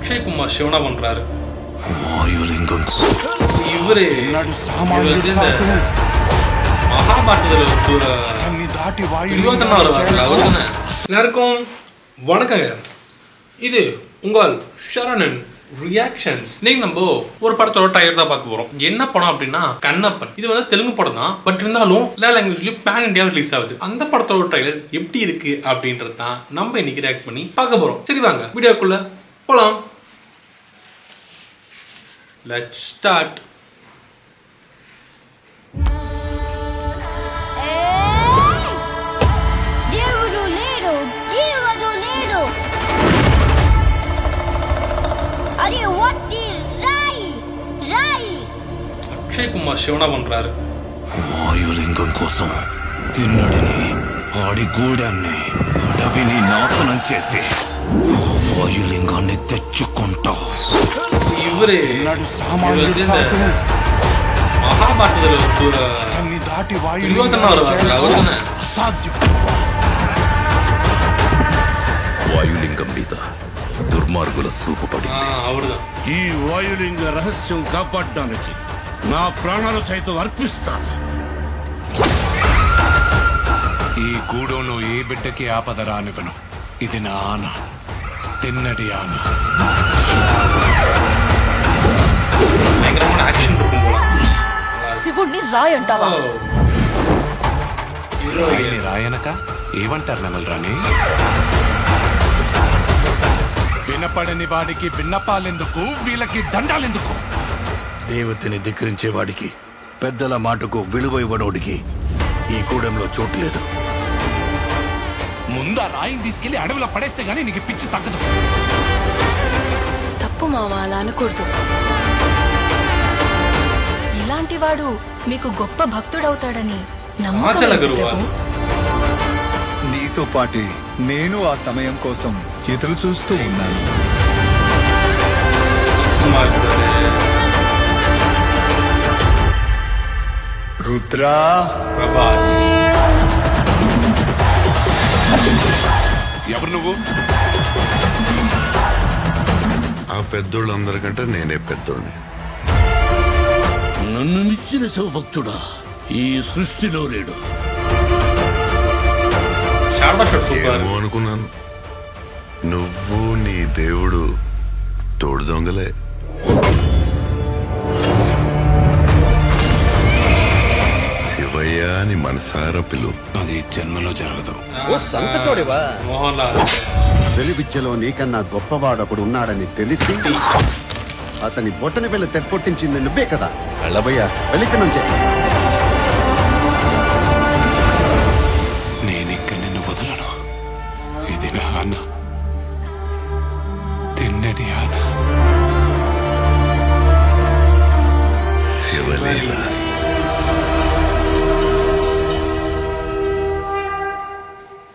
அக்ஷய் குமார் சிவனா பண்றாரு. வாயுலிங்கம் இவரு மகாபாரதத்துல எல்லாருக்கும் வணக்கங்க. இது உங்கள் ஷரணன் ரியாக்ஷன்ஸ். இன்னைக்கு நம்ம ஒரு படத்தோட ட்ரைலர் தான் பார்க்க போறோம். என்ன படம் அப்படின்னா கண்ணப்பன். இது வந்து தெலுங்கு படம் தான், பட் இருந்தாலும் எல்லா லாங்குவேஜ்லயும் பேன் இண்டியா ரிலீஸ் ஆகுது. அந்த படத்தோட ட்ரைலர் எப்படி இருக்கு அப்படின்றது தான் நம்ம இன்னைக்கு ரியாக்ட் பண்ணி பார்க்க போறோம். சரி வாங்க வீடியோக்குள்ள போலாம். Let's start. అక్షయ్ కుమార్ శివనా పண்றாரு. వాయులింగం కోసం తిన్నడిని ఆడి గూడాన్ని అడవిని నాశనం చేసి వాయులింగాన్ని తెచ్చుకుంటా. ఇవరే మహాభారతంలో దాటి వాయులింగం మీద దుర్మార్గుల చూపు పడి ఈ వాయులింగ రహస్యం కాపాడడానికి నా ప్రాణాలు సైతం అర్పిస్తాను. ఈ గూడెంలో ఏ బిడ్డకి ఆపద రానివ్వను. ఇది నా ఆన, తిన్నటి ఆన. శివుణ్ణి రాయంటావా? రాయనక ఏమంటారు నెమల్ రాణి? వినపడని వాడికి విన్నపాలెందుకు, వీళ్ళకి దండాలెందుకు? దేవతని ధిక్కరించే వాడికి, పెద్దల మాటకు విలువ ఇవ్వనోడికి ఈ కూడంలో చోటు లేదు. ముందా రాయిని తీసుకెళ్లి అడవిలో పడేస్తే గానీ నీకు పిచ్చి తగ్గదు. తప్పు మామ, అలా అనకూడదు. ఇలాంటి వాడు మీకు గొప్ప భక్తుడవుతాడని నమ్మకం. నీతో పాటే నేను ఆ సమయం కోసం ఎదురు చూస్తూ ఉన్నాను. రుద్రా, ప్రభాస్. ఎవరు నువ్వు? ఆ పెద్దోళ్ళందరికంటే నేనే పెద్దోడిని. నన్ను మించిన శివభక్తుడా ఈ సృష్టిలో లేడు. ఏమో అనుకున్నాను, నువ్వు నీ దేవుడు తోడు దొంగలే. శివయ్య అని మనసారా పిలు. అది జన్మలో జరగదు. వెలివిద్యలో నీకన్నా గొప్పవాడొకడు ఉన్నాడని తెలిసి అతని బొట్టని వెళ్ళి తెప్పొట్టించింది నువ్వే కదా. వెళ్ళబోయా, వెళ్ళిక నుంచే. నేనింక నిన్ను వదలను. ఇది నా అన్న, తిన్నడి అన్న. శివలీల.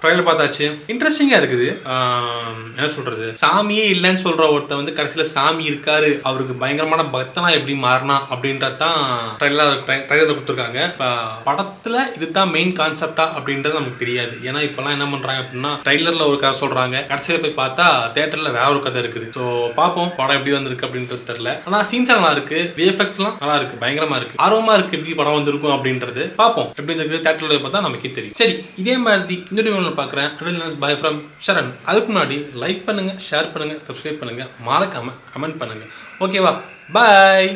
ட்ரைலர் பார்த்தாச்சு. இன்ட்ரெஸ்டிங்கா இருக்குது. என்ன சொல்றது, சாமியே இல்லைன்னு சொல்ற ஒருத்தர் வந்து கடைசியில சாமி இருக்காரு, அவருக்கு பயங்கரமான பக்தனா எப்படி மாறினா அப்படின்றது தான் ட்ரைலர்ல கொடுத்துருக்காங்க. படத்துல இதுதான் மெயின் கான்செப்டா அப்படின்றது நமக்கு தெரியாது. ஏன்னா இப்பெல்லாம் என்ன பண்றாங்க அப்படின்னா ட்ரைலர்ல ஒரு கதை சொல்றாங்க, கடைசியில போய் பார்த்தா தியேட்டர்ல வேற ஒரு கதை இருக்குது. ஸோ பார்ப்போம் படம் எப்படி வந்திருக்கு அப்படின்றது தெரியல. ஆனா சீன்ஸ் நல்லா இருக்கு, விஎஃப்எக்ஸ் எல்லாம் நல்லா இருக்கு, பயங்கரமா இருக்கு, ஆர்வமா இருக்கு எப்படி படம் வந்திருக்கும் அப்படின்றது. பார்ப்போம் எப்படி இருக்கு, தியேட்டர்ல பார்த்தா நமக்கே தெரியும். சரி, இதே மாதிரி இந்த பார்க்குறேன். By from Sharan. அதுக்கு முன்னாடி லைக் பண்ணுங்க, ஷேர் பண்ணுங்க, சப்ஸ்கிரைப் பண்ணுங்க, மறக்காம கமெண்ட் பண்ணுங்க. ஓகேவா? பாய்.